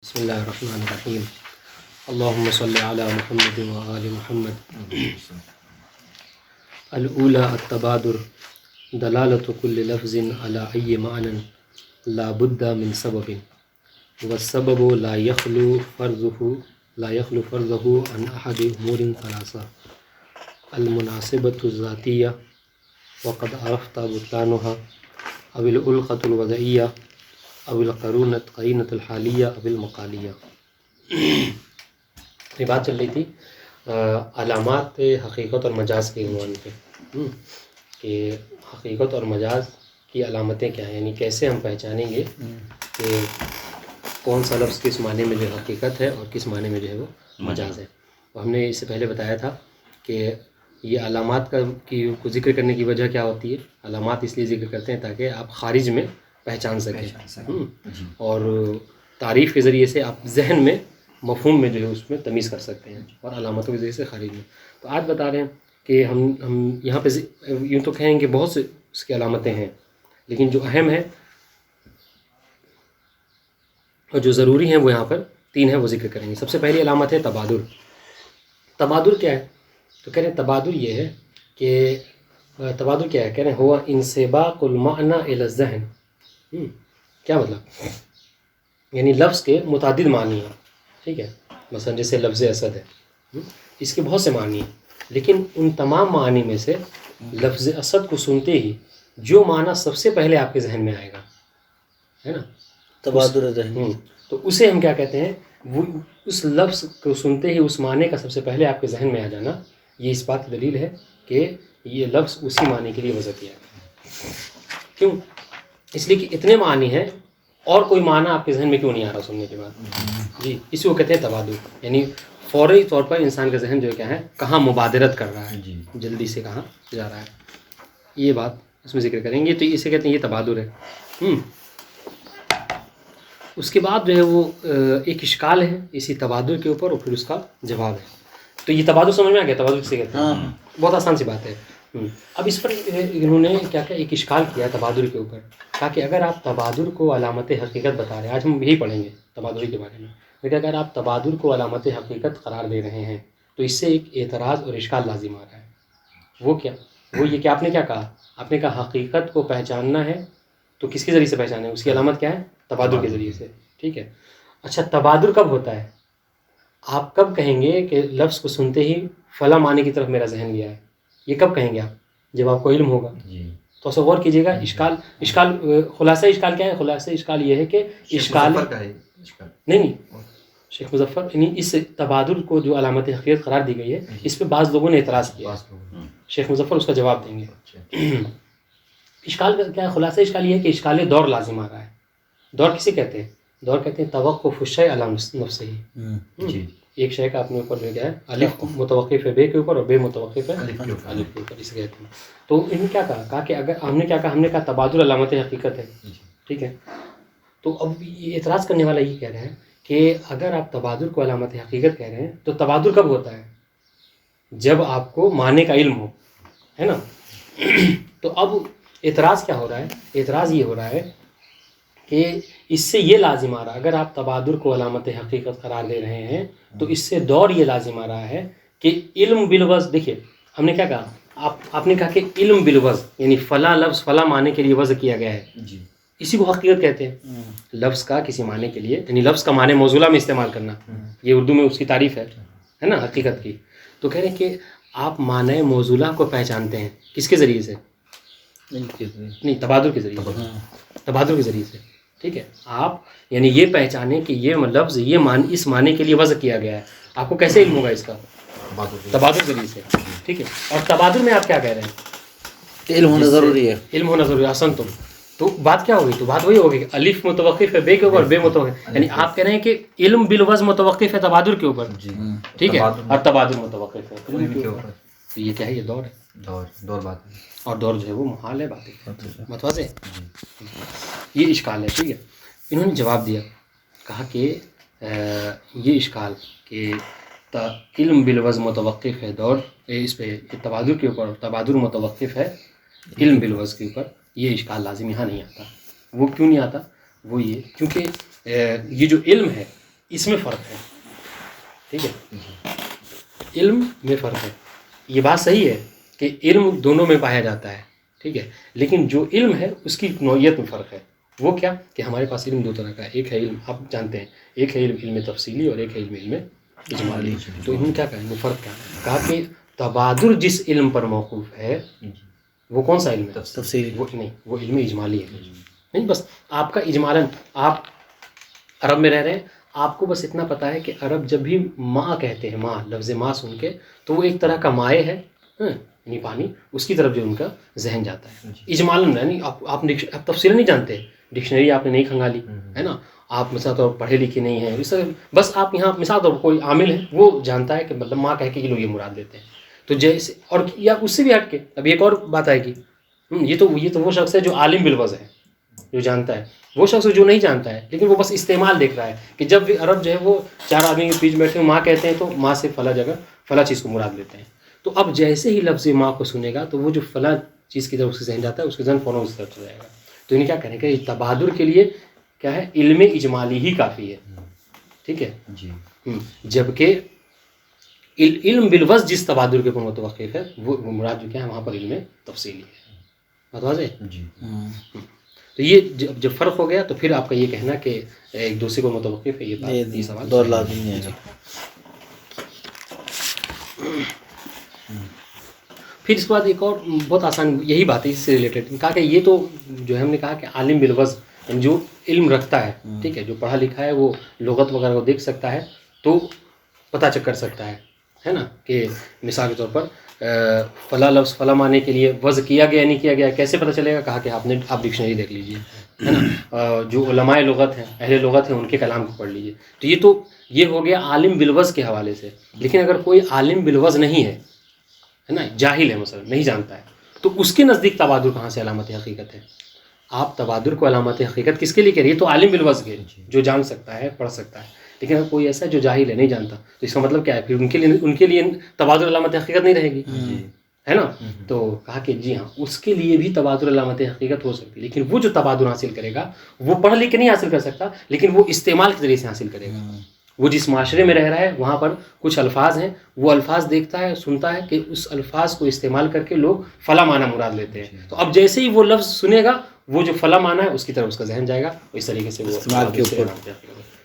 بسم اللہ الرحمن الرحیم اللہم صلی علی محمد و آل محمد. الاولی التبادر دلالت کل لفظ علی ای معنی لا بد من سبب والسبب لا یخلو فرضه عن احد امور ثلاثہ المناسبۃ الذاتیہ وقد عرفت بطلانها او الالقۃ الوضعیہ او قرینۃ الحالیہ او المقالیہ. یہ بات چل رہی تھی علامات حقیقت اور مجاز کے عنوان پہ کہ حقیقت اور مجاز کی علامتیں کیا ہیں، یعنی کیسے ہم پہچانیں گے کہ کون سا لفظ کس معنی میں جو حقیقت ہے اور کس معنی میں جو ہے وہ مجاز ہے. اور ہم نے اس سے پہلے بتایا تھا کہ یہ علامات کو ذکر کرنے کی وجہ کیا ہوتی ہے. علامات اس لیے ذکر کرتے ہیں تاکہ آپ خارج میں پہچان سکیں اور تعریف کے ذریعے سے آپ ذہن میں مفہوم میں جو ہے اس میں تمیز کر سکتے ہیں، اور علامتوں کے ذریعے سے خارج میں. تو آج بتا رہے ہیں کہ ہم یہاں پہ یوں تو کہیں کہ بہت سے اس کی علامتیں ہیں، لیکن جو اہم ہے اور جو ضروری ہیں وہ یہاں پر تین ہیں، وہ ذکر کریں گے. سب سے پہلی علامت ہے تبادر. تبادر کیا ہے؟ تو کہہ رہے ہیں تبادر یہ ہے کہ تبادر کیا ہے؟ کہہ رہے ہیں ہوا انسباق المعنی الی الذہن. کیا مطلب؟ یعنی لفظ کے متعدد معنی ہیں، ٹھیک ہے. مثلا جیسے لفظ اسد ہے، اس کے بہت سے معنی ہیں، لیکن ان تمام معانی میں سے لفظ اسد کو سنتے ہی جو معنی سب سے پہلے آپ کے ذہن میں آئے گا، ہے نا، تبادر ذہنی، تو اسے ہم کیا کہتے ہیں؟ وہ اس لفظ کو سنتے ہی اس معنی کا سب سے پہلے آپ کے ذہن میں آ جانا، یہ اس بات کی دلیل ہے کہ یہ لفظ اسی معنی کے لیے وضع کیا ہے. کیوں؟ اس لیے کہ اتنے معنی ہیں اور کوئی معنی آپ کے ذہن میں کیوں نہیں آ رہا سننے کے بعد؟ جی، اسی کو کہتے ہیں تبادر. یعنی فوری طور پر انسان کا ذہن جو ہے کیا ہے، کہاں مبادرت کر رہا ہے، جلدی سے کہاں جا رہا ہے. یہ بات اس میں ذکر کریں گے. تو اسے کہتے ہیں یہ تبادر ہے. اس کے بعد جو ہے وہ ایک اشکال ہے اسی تبادر کے اوپر، اور پھر اس کا جواب ہے. تو یہ تبادر سمجھ میں آ گیا؟ تبادر کسے کہتے ہیں؟ بہت آسان سی بات ہے. اب اس پر انہوں نے کیا ایک اشکال کیا تبادر کے اوپر، تاکہ اگر آپ تبادر کو علامت حقیقت بتا رہے ہیں، آج ہم یہی پڑھیں گے تبادر کے بارے میں، لیکن اگر آپ تبادر کو علامت حقیقت قرار دے رہے ہیں تو اس سے ایک اعتراض اور اشکال لازم آ رہا ہے. وہ کیا؟ وہ یہ کہ آپ نے کیا کہا؟ آپ نے کہا حقیقت کو پہچاننا ہے تو کس کے ذریعے سے پہچانا ہے؟ اس کی علامت کیا ہے؟ تبادر کے ذریعے سے. ٹھیک ہے. اچھا، تبادر کب ہوتا ہے؟ آپ کب کہیں گے کہ لفظ کو سنتے ہی فلاں معنی کی طرف میرا ذہن گیا ہے؟ یہ کب کہیں گے آپ؟ جب آپ کو علم ہوگا. تو غور کیجیے گا. اشکال خلاصہ اشکال کیا ہے؟ خلاصہ اشکال یہ ہے کہ اشکال نہیں شیخ مظفر، یعنی اس تبادر کو جو علامت حقیقت قرار دی گئی ہے، اس پہ بعض لوگوں نے اعتراض کیا. شیخ مظفر اس کا جواب دیں گے. اشکال کیا ہے؟ خلاصہ اشکال یہ ہے کہ اشکال دور لازم آ رہا ہے. دور کسے کہتے ہیں؟ دور کہتے ہیں توقف الشیء علی نفسہ ہی. ایک شے کا اپنے اوپر جو ہے الف متوقف ہے بے کے اوپر اور بے متوقف ہے الف کے اوپر، اسے کہتے ہیں. تو انہوں نے کیا کہا کہ اگر ہم نے کیا کہا، ہم نے کہا تبادر علامت حقیقت ہے، ٹھیک ہے. تو اب یہ اعتراض کرنے والا یہ کہہ رہے ہیں کہ اگر آپ تبادر کو علامت حقیقت کہہ رہے ہیں تو تبادر کب ہوتا ہے؟ جب آپ کو معنی کا علم ہو، ہے نا. تو اب اعتراض کیا ہو رہا ہے؟ اعتراض یہ ہو رہا ہے کہ اس سے یہ لازم آ رہا ہے، اگر آپ تبادر کو علامت حقیقت قرار دے رہے ہیں تو اس سے دور یہ لازم آ رہا ہے کہ علم بالوضع. دیکھیے ہم نے کیا کہا، آپ نے کہا کہ علم بالوضع، یعنی فلاں لفظ فلاں معنی کے لیے وضع کیا گیا ہے، اسی کو حقیقت کہتے ہیں. لفظ کا کسی معنی کے لیے، یعنی لفظ کا معنی موضوعہ میں استعمال کرنا، یہ اردو میں اس کی تعریف ہے نا، حقیقت کی. تو کہہ رہے ہیں کہ آپ معنی موضوعہ کو پہچانتے ہیں کس کے ذریعے سے؟ نہیں، تبادر کے ذریعے سے. تبادر کے ذریعے سے، ٹھیک ہے. آپ یعنی یہ پہچانیں کہ یہ لفظ یہ اس معنی کے لیے وضع کیا گیا ہے. آپ کو کیسے علم ہوگا اس کا؟ تبادر کے ذریعے سے، ٹھیک ہے. اور تبادر میں آپ کیا کہہ رہے ہیں؟ علم ہونا ضروری ہے. علم ہونا ضروری ہے. احسن تم. تو بات کیا ہوگی؟ تو بات وہی ہوگی کہ الف متوقف ہے بے کے اوپر، بے متوقف، یعنی آپ کہہ رہے ہیں کہ علم بالوضع متوقف ہے تبادر کے اوپر، ٹھیک ہے، اور تبادر متوقف ہے علم کے اوپر. تو یہ کیا ہے؟ یہ دور ہے. دور بات ہے، اور دور جو ہے وہ محال ہے، باتیں متوازے. یہ اشکال ہے، ٹھیک ہے. انہوں نے جواب دیا، کہا کہ یہ اشکال کہ علم بالوضع متوقف ہے دور اس پہ تبادر کے اوپر، تبادر متوقف ہے علم بالوضع کے اوپر، یہ اشکال لازم یہاں نہیں آتا. وہ کیوں نہیں آتا؟ وہ یہ کیونکہ یہ جو علم ہے اس میں فرق ہے، ٹھیک ہے، علم میں فرق ہے. یہ بات صحیح ہے کہ علم دونوں میں پایا جاتا ہے، ٹھیک ہے، لیکن جو علم ہے اس کی نوعیت میں فرق ہے. وہ کیا کہ ہمارے پاس علم دو طرح کا ہے. ایک ہے علم، آپ جانتے ہیں، ایک ہے علم تفصیلی اور ایک ہے علم اجمالی. تو انہوں نے کیا کہا، فرق کیا کہا کہ تبادر جس علم پر موقوف ہے وہ کون سا علم ہے؟ تفصیلی. وہ نہیں، وہ علم اجمالی ہے. نہیں، بس آپ کا اجمالاً، آپ عرب میں رہ رہے ہیں، آپ کو بس اتنا پتہ ہے کہ عرب جب بھی ماں کہتے ہیں، ماں، لفظ ماں سن کے تو وہ ایک طرح کا مائع ہے، یعنی پانی، اس کی طرف جو ان کا ذہن جاتا ہے. اجمالاً یعنی آپ تفصیل نہیں جانتے، ڈکشنری آپ نے نہیں کھنگالی ہے نا، آپ مثال طور پر پڑھے لکھے نہیں ہیں، اس طرح بس آپ یہاں مثال طور پر کوئی عامل ہے وہ جانتا ہے کہ مطلب ماں کہہ کے یہ لوگ یہ مراد دیتے ہیں. تو جیسے اور یا اس سے بھی ہٹ کے اب ایک اور بات آئے گی، یہ تو وہ شخص ہے جو عالم بالوضع ہے، جو جانتا ہے. وہ شخص جو نہیں جانتا ہے لیکن وہ بس استعمال دیکھ رہا ہے کہ جب بھی عرب جو ہے وہ چار آدمی کے بیچ بیٹھے ماں کہتے ہیں تو ماں سے فلاں جگہ فلاں چیز کو مراد لیتے ہیں. تو اب جیسے ہی لفظ ماں کو سنے گا تو وہ جو فلاں چیز کی طرف اس کے ذہن جاتا ہے، اس کے ذہن فوراً اس طرف چلا جائے گا. تو انہیں کیا کریں کہ تبادر کے لیے کیا ہے، علم اجمالی ہی کافی ہے، ٹھیک ہے جی. جبکہ علم بالوضع جس تبادر کے اوپر متوقف ہے وہ مراد جو کیا ہے وہاں پر علم تفصیلی ہے. بات واضح ہے؟ جی. تو یہ جب فرق ہو گیا تو پھر آپ کا یہ کہنا کہ ایک دوسرے کو متوقف ہے، یہ سوال دور لازم نہیں ہے. پھر اس کے بعد ایک اور بہت آسان یہی بات ہے اس سے ریلیٹڈ، کہا کہ یہ تو جو ہے ہم نے کہا کہ عالم بالوضع یعنی جو علم رکھتا ہے، ٹھیک ہے، جو پڑھا لکھا ہے وہ لغت وغیرہ کو دیکھ سکتا ہے تو پتہ چیک کر سکتا ہے نا، کہ مثال کے طور پر فلاں لفظ فلاں معنی کے لیے وضع کیا گیا نہیں کیا گیا کیسے پتہ چلے گا؟ کہا کہ آپ ڈکشنری دیکھ لیجئے، ہے نا، جو علماء لغت ہیں، اہل لغت ہیں، ان کے کلام کو پڑھ لیجئے. تو یہ ہو گیا عالم بالوضع کے حوالے سے. لیکن اگر کوئی عالم بالوضع نہیں ہے نا، جاہل ہے مثلا، نہیں جانتا ہے، تو اس کے نزدیک تبادر کہاں سے علامت حقیقت ہے؟ آپ تبادر کو علامت حقیقت کس کے لیے کہہ رہی ہے؟ تو عالم بالوضع کے، جو جان سکتا ہے، پڑھ سکتا ہے. لیکن اگر کوئی ایسا ہے جو جاہل ہے، نہیں جانتا، تو اس کا مطلب کیا ہے؟ پھر ان کے لیے تبادر علامت حقیقت نہیں رہے گی، ہے نا. تو کہا کہ جی ہاں، اس کے لیے بھی تبادر علامت حقیقت ہو سکتی ہے، لیکن وہ جو تبادر حاصل کرے گا وہ پڑھ لکھ کے نہیں حاصل کر سکتا، لیکن وہ استعمال کے ذریعے سے حاصل کرے گا. وہ جس معاشرے میں رہ رہا ہے وہاں پر کچھ الفاظ ہیں، وہ الفاظ دیکھتا ہے، سنتا ہے کہ اس الفاظ کو استعمال کر کے لوگ فلاں معنی مراد لیتے ہیں. تو اب جیسے ہی وہ لفظ سنے گا وہ جو فلاں معنی ہے اس کی طرف اس کا ذہن جائے گا، اس طریقے سے وہ استعمال کے اوپر.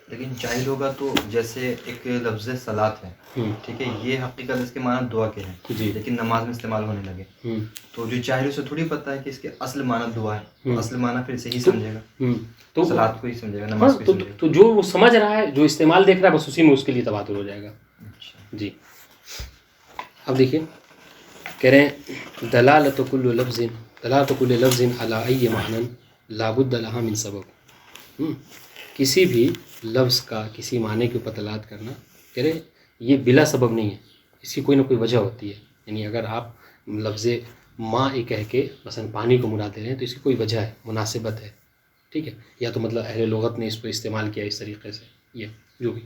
لیکن جاہل ہوگا تو جیسے ایک لفظ صلاۃ ہے، ٹھیک ہے، یہ حقیقت اس کے معنی دعا کے ہیں، لیکن نماز میں استعمال ہونے لگے، تو جو جاہل اسے تھوڑی پتہ ہے کہ اس کے اصل معنی دعا ہے، تو اصل معنی پھر صحیح سمجھے گا، تو صلاۃ کو ہی سمجھے گا، نماز کو ہی سمجھے گا. تو جو وہ سمجھ رہا ہے، جو استعمال دیکھ رہا ہے، بس اسی میں اس کے لیے تبادر ہو جائے گا. جی اب دیکھیے کہہ رہے ہیں دلالت کل لفظ علی ای معنی لا بد لها من سبب. کسی بھی لفظ کا کسی معنی کے اوپر دلالت کرنا، کہہ رہے یہ بلا سبب نہیں ہے، اس کی کوئی نہ کوئی وجہ ہوتی ہے. یعنی اگر آپ لفظ ماں کہہ کے مثلا پانی کو مراد دے رہے ہیں تو اس کی کوئی وجہ ہے، مناسبت ہے، ٹھیک ہے، یا تو مطلب اہل لغت نے اس کو استعمال کیا اس طریقے سے، یہ جو بھی،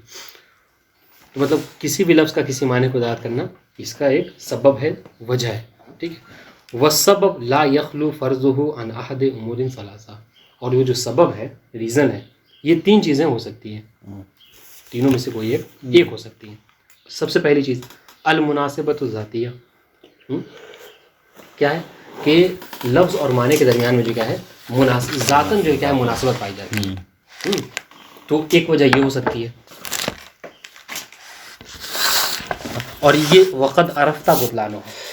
تو مطلب کسی بھی لفظ کا کسی معنی کو دلالت کرنا اس کا ایک سبب ہے، وجہ ہے، ٹھیک ہے. والسبب لا يخلو فرضه عن احد امور ثلاثہ. اور یہ جو سبب ہے، ریزن ہے، یہ تین چیزیں ہو سکتی ہیں، تینوں میں سے کوئی ایک ہو سکتی ہے. سب سے پہلی چیز المناسبت الذاتیہ، کیا ہے کہ لفظ اور معنی کے درمیان میں جو کیا ہے ذاتاً جو کیا ہے مناسبت پائی جاتی ہے. تو ایک وجہ یہ ہو سکتی ہے. اور یہ وقت عرفتہ بطلانو ہے.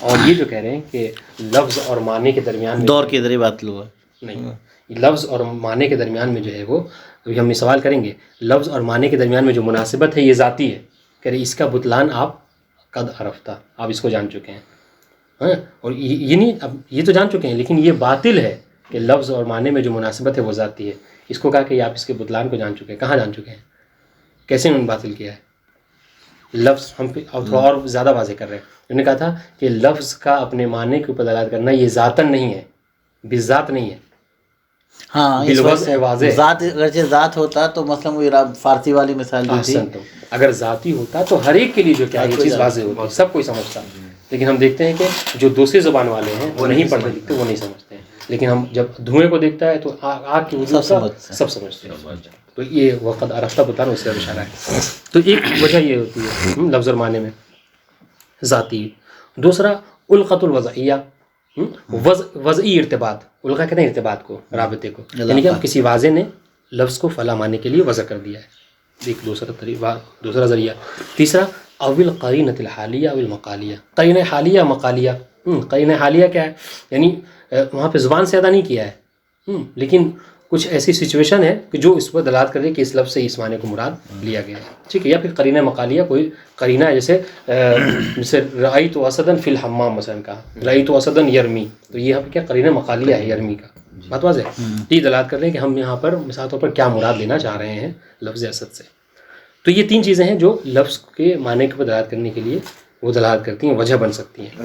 اور یہ جو کہہ رہے ہیں کہ لفظ اور معنی کے درمیان دور کے ادھر ہی بات لو نہیں، لفظ اور معنی کے درمیان میں جو ہے وہ ابھی ہم یہ سوال کریں گے، لفظ اور معنی کے درمیان میں جو مناسبت ہے یہ ذاتی ہے، کہہ رہے اس کا بطلان آپ قد عرفتہ، آپ اس کو جان چکے ہیں. ہاں، اور یہ نہیں، اب یہ تو جان چکے ہیں، لیکن یہ باطل ہے کہ لفظ اور معنی میں جو مناسبت ہے وہ ذاتی ہے. اس کو کہا کہ آپ اس کے بطلان کو جان چکے ہیں. کہاں جان چکے ہیں؟ کیسے انہوں نے باطل کیا ہے؟ لفظ ہم تھوڑا اور زیادہ واضح کر رہے ہیں. انہوں نے کہا تھا کہ لفظ کا اپنے معنی کے اوپر دلالت کرنا یہ ذاتاً نہیں ہے، بالذات نہیں ہے. ہاں، بالوضع ہے، واضح ذات اگرچہ ذات ہوتا تو مثلا وہ فارسی والی مثال جو تھی، اگر ذاتی ہوتا تو ہر ایک کے لیے جو کیا یہ چیز واضح ہوتی، سب کوئی سمجھتا. لیکن ہم دیکھتے ہیں کہ جو دوسری زبان والے ہیں وہ نہیں پڑھتے لکھتے، وہ نہیں سمجھتے ہیں. لیکن ہم جب دھوئیں کو دیکھتا ہے تو آگ کی وجود سب سمجھتے ہیں. تو یہ وقت عرفتہ بتانا اس سے اشارہ ہے. تو ایک وجہ یہ ہوتی ہے لفظ اور معنی میں ذاتی. دوسرا القۃ الوضعیہ، وضعی ارتباط. القا کہتے ہیں ارتباط کو، رابطے کو، یعنی کہ کسی واضح نے لفظ کو فلاں معنی کے لیے وضع کر دیا ہے. ایک دوسرا ذریعہ. تیسرا اول قرینۃ الحالیہ اول مقالیہ. قرینہ حالیہ مقالیہ. قرینہ حالیہ کیا ہے؟ یعنی وہاں پہ زبان سے ادا نہیں کیا ہے، لیکن کچھ ایسی سچویشن ہے کہ جو اس پر دلالت کر رہی ہے کہ اس لفظ سے اس معنی کو مراد لیا گیا ہے. ٹھیک ہے. یا پھر قرینہ مقالیہ، کوئی قرینہ ہے جیسے رأیت اسدا فی الحمام مثلا کہا، رأیت اسدا یرمی، تو یہ یہاں پہ کیا قرینہ مقالیہ ہے یرمی کا. بات واضح ہے. یہ دلالت کر رہے ہیں کہ ہم یہاں پر مثال طور پر کیا مراد لینا چاہ رہے ہیں لفظ اسد سے. تو یہ تین چیزیں ہیں جو لفظ کے معنی کے اوپر دلالت کرنے کے لیے وہ دلالت کرتی ہیں، وجہ بن سکتی ہیں.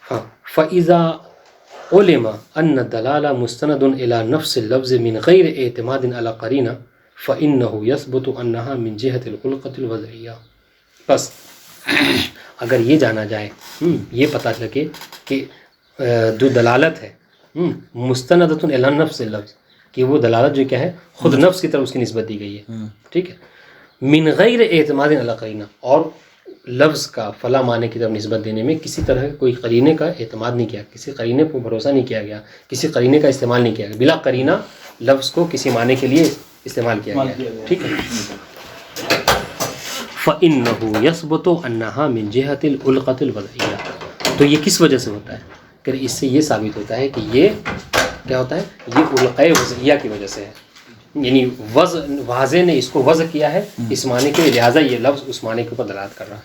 ہاں. فَإِذَا علم ان الدلالة مستند الى نفس اللفظ من غیر اعتماد على قرینہ فإنه يثبت انها من جهة الخلقة الوضعیہ. بس اگر یہ جانا جائے، یہ پتہ لگے کہ جو دلالت ہے مستندۃ الی نفس اللفظ، کہ وہ دلالت جو کیا ہے خود نفس کی طرف اس کی نسبت دی گئی ہے. ٹھیک ہے. من غیر اعتماد علی قرینہ، اور لفظ کا فلاں معنی کی طرف نسبت دینے میں کسی طرح کوئی قرینے کا اعتماد نہیں کیا، کسی قرینے پر بھروسہ نہیں کیا گیا، کسی قرینے کا استعمال نہیں کیا گیا. بلا قرینہ لفظ کو کسی معنی کے لیے استعمال کیا گیا. ٹھیک ہے. فإنه يثبت أنها من جهة الألقة الوضعية. تو یہ کس وجہ سے ہوتا ہے؟ کہ اس سے یہ ثابت ہوتا ہے کہ یہ کیا ہوتا ہے، یہ القۂ وضعیہ کی وجہ سے ہے. یعنی واضح نے اس کو وضع کیا ہے اس معنی کے، لہٰذا یہ لفظ اس معنی کے اوپر دلالت کر رہا ہے.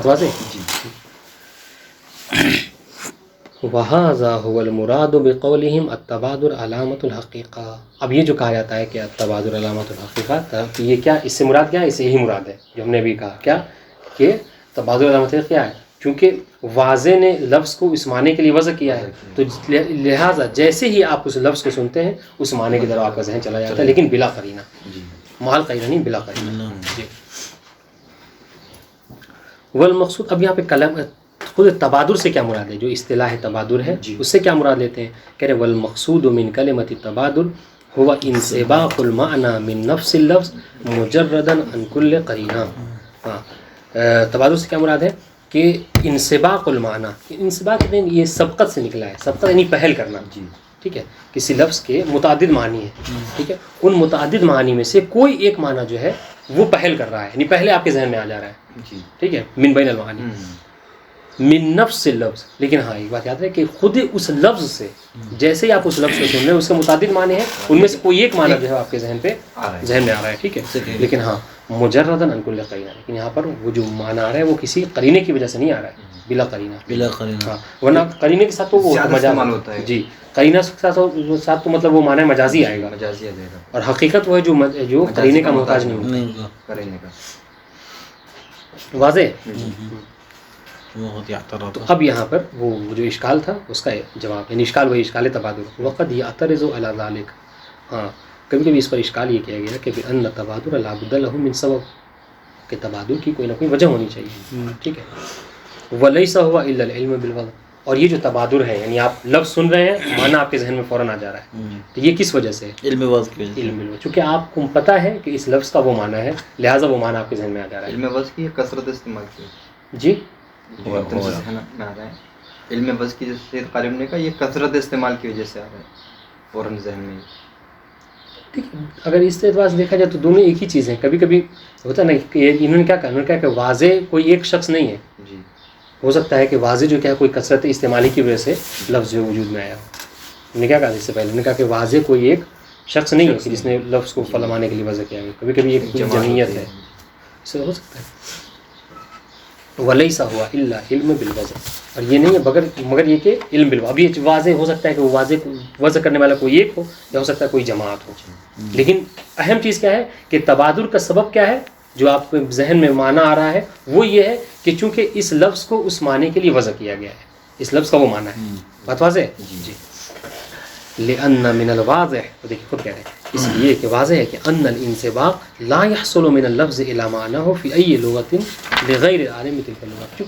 واضح. وَهَذَا هُوَ الْمُرَادُ بِقَوْلِهِمْ التَّبَادُلُ عَلَامَةُ الْحَقِيقَةِ. اب یہ جو کہا جاتا ہے کہ التبادل علامۃ الحقیقہ، تو یہ کیا اس سے مراد کیا ہے؟ اس سے یہی مراد ہے جو ہم نے ابھی کہا، کیا کہ تبادل علامت کیا ہے؟ چونکہ واضح نے لفظ کو اس معنی کے لیے وضع کیا ہے، تو لہٰذا جیسے ہی آپ اس لفظ کو سنتے ہیں اس معنی کی طرف آپ کا ذہن چلا جاتا ہے، لیکن بلا قرینہ. مال قرینہ نہیں، بلا قرینہ. والمقصود، اب یہاں پہ کلام خود تبادر سے کیا مراد ہے؟ جو اصطلاح تبادر ہے اس سے کیا مراد لیتے ہیں؟ کہہ رہے والمقصود من کلمۃ التبادل هو انسباق المعنى من نفس اللفظ مجردا عن كل قرینہ. تبادر سے کیا مراد ہے کہ انسباق المعنی، انسباق یہ سبقت سے نکلا ہے. سبقت یعنی پہل کرنا. ٹھیک ہے. کسی لفظ کے متعدد معنی ہیں، ٹھیک ہے، ان متعدد معنی میں سے کوئی ایک معنی جو ہے وہ پہل کر رہا ہے، یعنی پہلے آپ کے ذہن میں آ جا رہا ہے. ٹھیک ہے. من بین المعانی من نفس اللفظ. لیکن ہاں ایک بات یاد ہے کہ خود اس لفظ سے جیسے ہی آپ اس لفظ کو سن رہے ہیں اس کے متعدد معنی ہیں، ان میں سے کوئی ایک معنی جو ہے آپ کے ذہن میں آ رہا ہے. ٹھیک ہے. لیکن ہاں مجرداً عن کل قرینہ، لیکن یہاں پر وہ جو معنی آ رہا ہے وہ کسی قرینے کی وجہ سے نہیں آ رہا ہے، بلا قرینہ. بلا قرینہ. ہاں. ورنہ قرینے کے ساتھ تو وہ مجاز ہوتا ہے. جی. قرینہ کے ساتھ تو مطلب وہ معنی مجازی آئے گا، اور حقیقت وہ ہے جو قرینے کا محتاج نہیں ہوگا. قرینے کا واضح. تو اب یہاں پر وہ جو اشکال تھا اس کا جواب، یعنی اشکال وہی اشکال تبادل. وقد یعترض علی ذلک. ہاں کبھی کبھی اس پر اشکال یہ کیا گیا کہ بأن تبادل لا بد له من سبب، کہ تبادل کی کوئی نہ کوئی وجہ ہونی چاہیے. ٹھیک ہے. ولیس هو الا العلم بالوضع. اور یہ جو تبادل ہے یعنی آپ لفظ سن رہے ہیں معنی آپ کے ذہن میں فوراً آ جا رہا ہے، تو یہ کس وجہ سے؟ علم وضع کی وجہ سے. علم وضع، چونکہ آپ کو پتہ ہے کہ اس لفظ کا وہ معنی ہے، لہٰذا وہ معنی آپ کے ذہن میں آ جا رہا ہے. علم وضع کی کثرت استعمال کی. جی. علم وضع کی جیسے قارئ نے کہا یہ کثرت استعمال کی وجہ سے آ رہا ہے فوراً ذہن میں. اگر اس اعتبار سے دیکھا جائے تو دونوں ایک ہی چیز ہیں. کبھی کبھی ہوتا ہے نا کہ انہوں نے کیا کہا، انہوں نے کہا کہ واضح کوئی ایک شخص نہیں ہے. جی. ہو سکتا ہے کہ واضح جو کیا ہے کوئی کثرت استعمالی کی وجہ سے لفظ جو وجود میں آیا ہو. انہوں نے کیا کہا اس سے پہلے، انہوں نے کہا کہ واضح کوئی ایک شخص نہیں ہے کہ جس نے لفظ کو فلمانے کے لیے وضع کیا ہے. کبھی کبھی ایک جمعیت ہے، اس سے ہو سکتا ہے. ولیس ہوا الا علم بالوضع، اور یہ نہیں ہے مگر یہ کہ علم بالوضع. ابھی واضح ہو سکتا ہے کہ وہ واضح وضع کرنے والا کوئی ایک ہو، یا ہو سکتا ہے کوئی جماعت ہو. لیکن اہم چیز کیا ہے کہ تبادل کا سبب کیا ہے جو آپ کے ذہن میں معنی آ رہا ہے، وہ یہ ہے کہ چونکہ اس لفظ کو اس معنی کے لیے وضع کیا گیا ہے، اس لفظ کا وہ معنی ہے. بات واضح ہے. جی. لأن من الواضح، تو دیکھیں خود کہہ رہے ہیں اس لیے کہ واضح ہے کہ ان الانسباق لا يحصل من اللفظ الى معناه في اي لغة لغير عالم تلك اللغة.